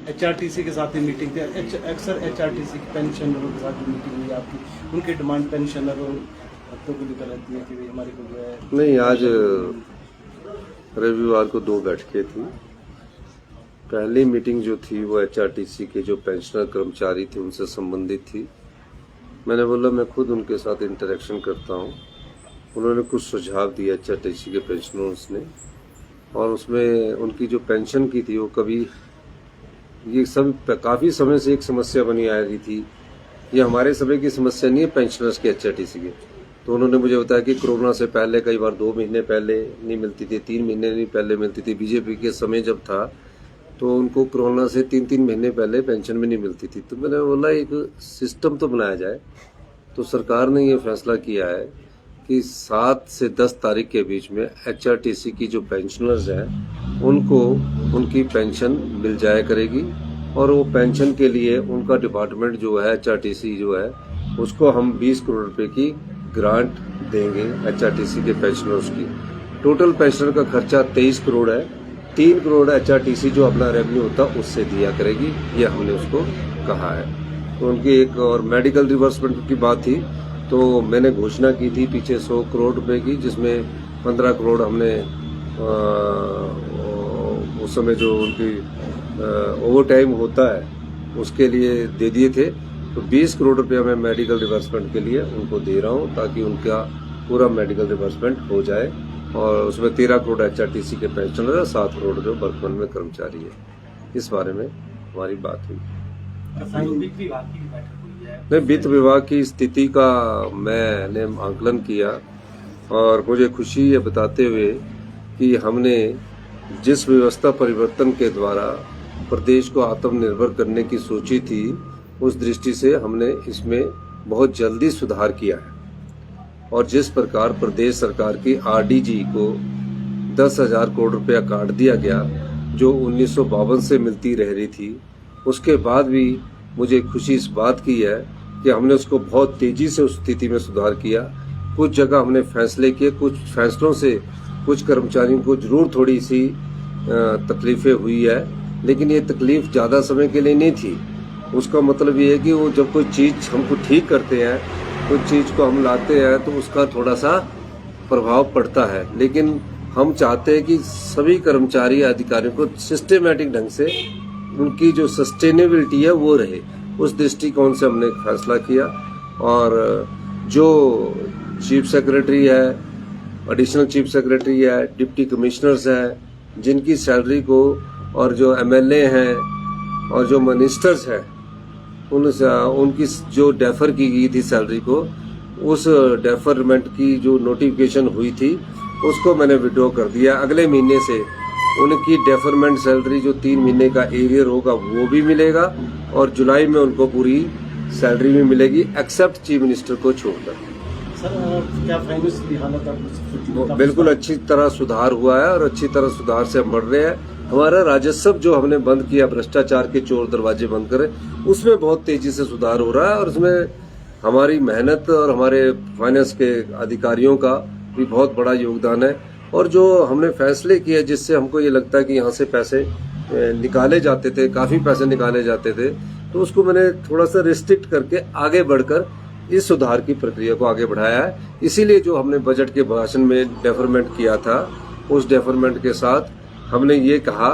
HRTC के साथ ही meeting थी। अक्सर एचआरटीसी की पेंशनरों के साथ जो मीटिंग हुई आपकी, उनकी डिमांड पेंशनरों हफ्तों को लेकर रहती है कि भाई हमारे को जो है। नहीं, आज रविवार को 2 बैठकें थी। पहली मीटिंग जो थी वो एचआरटीसी के जो पेंशनर कर्मचारी थे उनसे संबंधित थी। मैंने बोला मैं खुद उनके साथ इंटरेक्शन करता हूँ। उन्होंने कुछ सुझाव दिया एचआरटीसी के पेंशनर्स ने, और उसमें उनकी जो पेंशन की थी वो कभी ये सब काफ़ी समय से एक समस्या बनी आ रही थी। ये हमारे समय की समस्या नहीं है पेंशनर्स के, एचआरटीसी के। तो उन्होंने मुझे बताया कि कोरोना से पहले कई बार 2 महीने पहले नहीं मिलती थी, 3 महीने नहीं पहले मिलती थी। बीजेपी के समय जब था तो उनको कोरोना से 3-3 महीने पहले पेंशन भी नहीं मिलती थी। तो मैंने बोला एक सिस्टम तो बनाया जाए। तो सरकार ने ये फैसला किया है कि 7 से 10 तारीख के बीच में एचआरटीसी की जो पेंशनर्स हैं उनको उनकी पेंशन मिल जाया करेगी, और वो पेंशन के लिए उनका डिपार्टमेंट जो है एचआरटीसी जो है उसको हम 20 करोड़ रुपए की ग्रांट देंगे एचआरटीसी के पेंशनर्स की। टोटल पेंशनर का खर्चा 23 करोड़ है। 3 करोड़ एचआरटीसी जो अपना रेवेन्यू होता है उससे दिया करेगी, ये हमने उसको कहा है। तो उनकी एक और मेडिकल रिवर्समेंट की बात थी, तो मैंने घोषणा की थी पीछे 100 करोड़ रुपए की, जिसमें 15 करोड़ हमने उस समय जो उनकी ओवर टाइम होता है उसके लिए दे दिए थे। तो 20 करोड़ रुपया मैं मेडिकल रिवर्समेंट के लिए उनको दे रहा हूँ, ताकि उनका पूरा मेडिकल रिवर्समेंट हो जाए। और उसमें 13 करोड़ एचआरटीसी के पेंशनर है, 7 करोड़ जो वर्कमैन में कर्मचारी है। इस बारे में हमारी बात हुई। नहीं, वित्त विभाग की स्थिति का मैंने आंकलन किया, और मुझे खुशी है बताते हुए कि हमने जिस व्यवस्था परिवर्तन के द्वारा प्रदेश को आत्मनिर्भर करने की सोची थी, उस दृष्टि से हमने इसमें बहुत जल्दी सुधार किया है। और जिस प्रकार प्रदेश सरकार की आरडीजी को 10,000 करोड़ रुपया काट दिया गया, जो 1952 से मिलती रह रही थी, उसके बाद भी मुझे खुशी इस बात की है कि हमने उसको बहुत तेजी से उस स्थिति में सुधार किया। कुछ जगह हमने फैसले किए, कुछ फैसलों से कुछ कर्मचारियों को जरूर थोड़ी सी तकलीफें हुई है, लेकिन ये तकलीफ ज़्यादा समय के लिए नहीं थी। उसका मतलब ये है कि वो जब कोई चीज़ हमको ठीक करते हैं, कोई चीज़ को हम लाते हैं, तो उसका थोड़ा सा प्रभाव पड़ता है। लेकिन हम चाहते हैं कि सभी कर्मचारी अधिकारियों को सिस्टमेटिक ढंग से उनकी जो सस्टेनेबिलिटी है वो रहे। उस दृष्टिकोण से हमने फैसला किया। और जो चीफ सेक्रेटरी है, एडिशनल चीफ सेक्रेटरी है, डिप्टी कमिश्नर्स हैं, जिनकी सैलरी को, और जो एमएलए हैं और जो मिनिस्टर्स हैं, उनकी जो डेफर की गई थी सैलरी को, उस डेफरमेंट की जो नोटिफिकेशन हुई थी उसको मैंने विड्रॉ कर दिया। अगले महीने से उनकी डेफरमेंट सैलरी जो 3 महीने का एरियर होगा वो भी मिलेगा, और जुलाई में उनको पूरी सैलरी भी मिलेगी, एक्सेप्ट चीफ मिनिस्टर को छोड़कर। सर, क्या फाइनेंस की हालत आप बिल्कुल अच्छी तरह सुधार हुआ है, और अच्छी तरह सुधार से हम बढ़ रहे हैं। हमारा राजस्व जो हमने बंद किया, भ्रष्टाचार के चोर दरवाजे बंद करे, उसमें बहुत तेजी से सुधार हो रहा है। और उसमें हमारी मेहनत और हमारे फाइनेंस के अधिकारियों का भी बहुत बड़ा योगदान है। और जो हमने फैसले किए जिससे हमको ये लगता है कि यहाँ से पैसे निकाले जाते थे, काफी पैसे निकाले जाते थे, तो उसको मैंने थोड़ा सा रिस्ट्रिक्ट करके आगे बढ़कर इस सुधार की प्रक्रिया को आगे बढ़ाया है। इसीलिए जो हमने बजट के भाषण में डेफरमेंट किया था, उस डेफरमेंट के साथ हमने ये कहा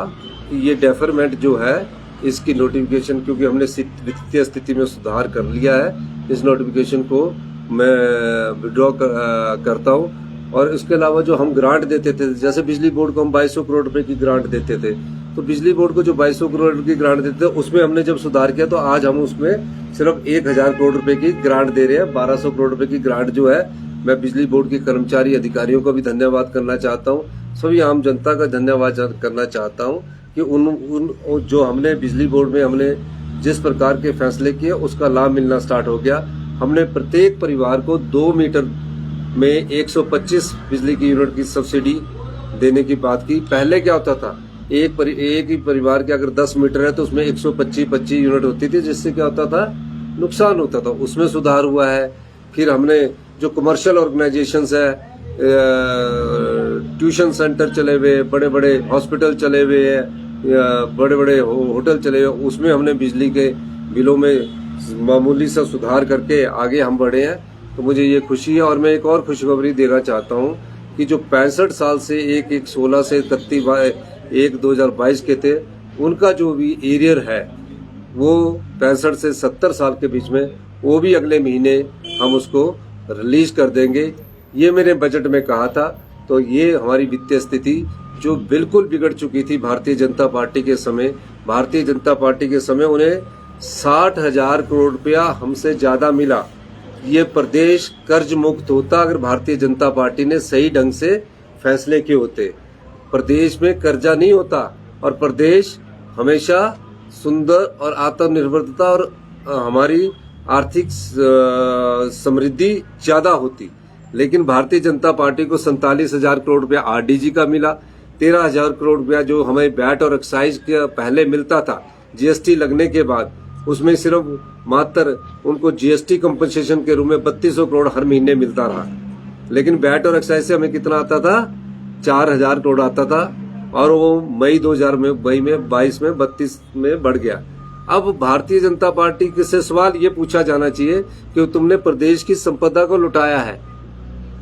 कि ये डेफरमेंट जो है इसकी नोटिफिकेशन, क्योंकि हमने वित्तीय स्थिति में सुधार कर लिया है, इस नोटिफिकेशन को मैं विड्रॉ करता हूँ। और इसके अलावा जो हम ग्रांट देते थे, जैसे बिजली बोर्ड को हम 2200 करोड़ रुपए की ग्रांट देते थे, तो बिजली बोर्ड को जो 2200 करोड़ की ग्रांट देते थे, उसमें हमने जब सुधार किया तो आज हम उसमें सिर्फ 1000 करोड़ रुपए की ग्रांट दे रहे हैं। 1200 करोड़ रुपए की ग्रांट जो है, मैं बिजली बोर्ड के कर्मचारी अधिकारियों को भी धन्यवाद करना चाहता हूँ, सभी आम जनता का धन्यवाद करना चाहता हूँ कि उन जो हमने बिजली बोर्ड में हमने जिस प्रकार के फैसले किए उसका लाभ मिलना स्टार्ट हो गया। हमने प्रत्येक परिवार को 2 मीटर में 125 बिजली की यूनिट की सब्सिडी देने की बात की। पहले क्या होता था, एक ही परिवार के अगर 10 मीटर है तो उसमें 125 यूनिट होती थी, जिससे क्या होता था, नुकसान होता था। उसमें सुधार हुआ है। फिर हमने जो कमर्शियल ऑर्गेनाइजेशंस है, ट्यूशन सेंटर चले हुए, बड़े बड़े हॉस्पिटल चले हुए हैं, बड़े बड़े होटल चले, उसमें हमने बिजली के बिलों में मामूली सा सुधार करके आगे हम बढ़े हैं। तो मुझे ये खुशी है। और मैं एक और खुशखबरी देना चाहता हूँ कि जो 65 साल से 1/1/16 से 31/1/2022 के थे, उनका जो भी एरियर है वो 65 से 70 साल के बीच में, वो भी अगले महीने हम उसको रिलीज कर देंगे। ये मेरे बजट में कहा था। तो ये हमारी वित्तीय स्थिति जो बिल्कुल बिगड़ चुकी थी भारतीय जनता पार्टी के समय, भारतीय जनता पार्टी के समय उन्हें 60,000 करोड़ रुपया हमसे ज्यादा मिला। ये प्रदेश कर्ज मुक्त होता अगर भारतीय जनता पार्टी ने सही ढंग से फैसले किए होते। प्रदेश में कर्जा नहीं होता और प्रदेश हमेशा सुंदर और आत्मनिर्भरता और हमारी आर्थिक समृद्धि ज्यादा होती। लेकिन भारतीय जनता पार्टी को 47,000 करोड़ रुपया आरडीजी का मिला, 13,000 करोड़ रुपया जो हमें वैट और एक्साइज के पहले मिलता था, जीएसटी लगने के बाद उसमें सिर्फ मात्र उनको जीएसटी कंपनसेशन के रूप में 3200 करोड़ हर महीने मिलता रहा। लेकिन वैट और एक्साइज से हमें कितना आता था? 4,000 करोड़ आता था और वो मई 2022 में 32 में बढ़ गया। अब भारतीय जनता पार्टी से सवाल ये पूछा जाना चाहिए कि तुमने प्रदेश की संपदा को लुटाया है।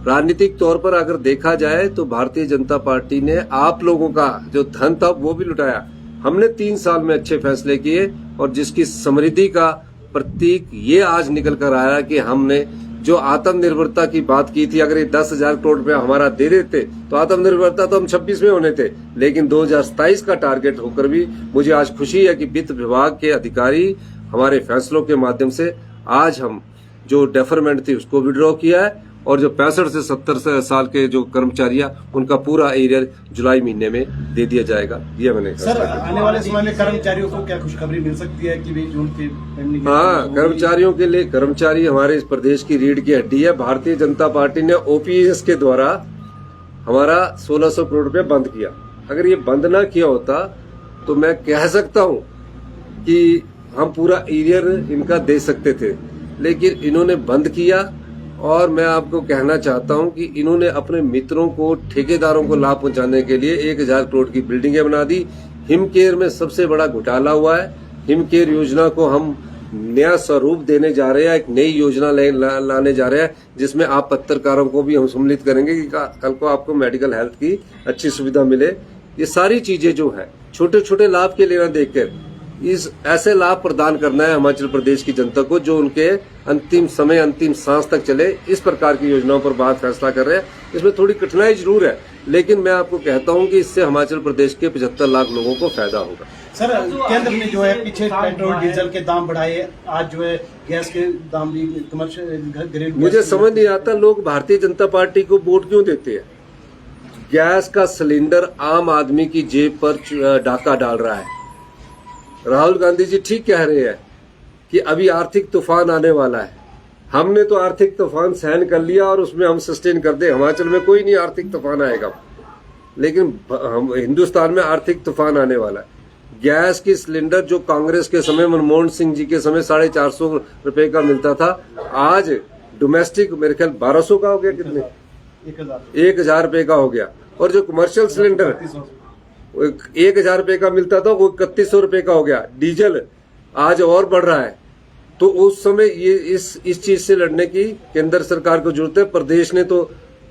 राजनीतिक तौर पर अगर देखा जाए तो भारतीय जनता पार्टी ने आप लोगों का जो धन था वो भी लुटाया। हमने 3 साल में अच्छे फैसले किए और जिसकी समृद्धि का प्रतीक ये आज निकल कर आया कि हमने जो आत्मनिर्भरता की बात की थी, अगर ये 10,000 करोड़ रुपया हमारा दे देते तो आत्मनिर्भरता तो हम 26 में होने थे। लेकिन 2027 का टारगेट होकर भी मुझे आज खुशी है कि वित्त विभाग के अधिकारी हमारे फैसलों के माध्यम से आज हम जो डेफरमेंट थी उसको विड्रॉ किया है और जो 65 से 70 साल के जो कर्मचारी उनका पूरा एरियर जुलाई महीने में दे दिया जाएगा। ये मैंने सर आने वाले समय में कर्मचारियों को क्या खुशखबरी मिल सकती है कि भाई जून की पेंडिंग? हाँ, कर्मचारियों के लिए, कर्मचारी हमारे इस प्रदेश की रीढ़ की हड्डी है। भारतीय जनता पार्टी ने ओपीएस के द्वारा हमारा 1600 करोड़ रुपया बंद किया। अगर ये बंद ना किया होता तो मैं कह सकता हूँ कि हम पूरा एरियर इनका दे सकते थे, लेकिन इन्होंने बंद किया। और मैं आपको कहना चाहता हूं कि इन्होंने अपने मित्रों को, ठेकेदारों को लाभ पहुंचाने के लिए 1,000 करोड़ की बिल्डिंगें बना दी। हिमकेयर में सबसे बड़ा घोटाला हुआ है। हिमकेयर योजना को हम नया स्वरूप देने जा रहे हैं, एक नई योजना लाने जा रहे हैं जिसमें आप पत्रकारों को भी हम सम्मिलित करेंगे कि कल को आपको मेडिकल हेल्थ की अच्छी सुविधा मिले। ये सारी चीजें जो है छोटे छोटे लाभ के लेना देखकर इस ऐसे लाभ प्रदान करना है हिमाचल प्रदेश की जनता को जो उनके अंतिम समय, अंतिम सांस तक चले। इस प्रकार की योजनाओं पर बात फैसला कर रहे हैं। इसमें थोड़ी कठिनाई जरूर है, लेकिन मैं आपको कहता हूं कि इससे हिमाचल प्रदेश के 75 लाख लोगों को फायदा होगा। सर केंद्र ने जो है पीछे पेट्रोल डीजल के दाम बढ़ाए, आज जो है गैस के दाम भी कमर्शियल। मुझे समझ नहीं आता लोग भारतीय जनता पार्टी को वोट क्यों देते हैं। गैस का सिलेंडर आम आदमी की जेब पर डाका डाल रहा है। राहुल गांधी जी ठीक कह रहे हैं कि अभी आर्थिक तूफान आने वाला है। हमने तो आर्थिक तूफान सहन कर लिया और उसमें हम सस्टेन कर दे। हिमाचल में कोई नहीं आर्थिक तूफान आएगा, लेकिन हम हिंदुस्तान में आर्थिक तूफान आने वाला है। गैस की सिलेंडर जो कांग्रेस के समय, मनमोहन सिंह जी के समय 450 रुपए का मिलता था, आज डोमेस्टिक मेरे ख्याल 1200 का हो गया। कितने? 1,000 रुपए का हो गया। और जो कमर्शियल सिलेंडर 1,000 रुपए का मिलता था वो 3100 रुपए का हो गया। डीजल आज और बढ़ रहा है। तो उस समय ये इस चीज से लड़ने की केंद्र सरकार को जरूरत है। प्रदेश ने तो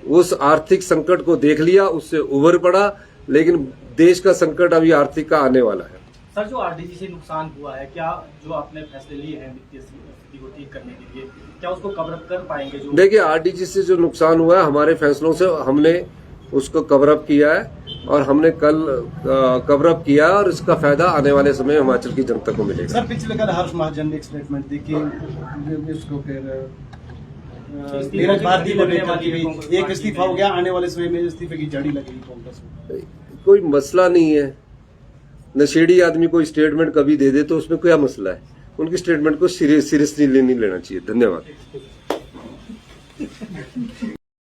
उस आर्थिक संकट को देख लिया, उससे उभर पड़ा, लेकिन देश का संकट अभी आर्थिक का आने वाला है। सर जो आरडीजी से नुकसान हुआ है, क्या जो आपने फैसले लिए हैं वित्तीय स्थिति को ठीक करने के लिए, क्या उसको कवर अप कर पाएंगे? जो देखिए, आरडीजी से जो नुकसान हुआ है हमारे फैसलों से हमने उसको कवर अप किया है और हमने कल कवर अप किया और इसका फायदा आने वाले समय हिमाचल की जनता को मिलेगा। सर पिछले कल हर्ष महाजन ने एक स्टेटमेंट दी कि इसको फिर नीरज भारती को लेकर कि एक इस्तीफा हो गया, आने वाले समय में इस्तीफे की जड़ी लगेगी कांग्रेस में। कोई मसला नहीं है। नशेड़ी आदमी कोई स्टेटमेंट कभी दे दे तो उसमें क्या मसला है। उनकी स्टेटमेंट को सीरियसली नहीं लेना चाहिए। धन्यवाद।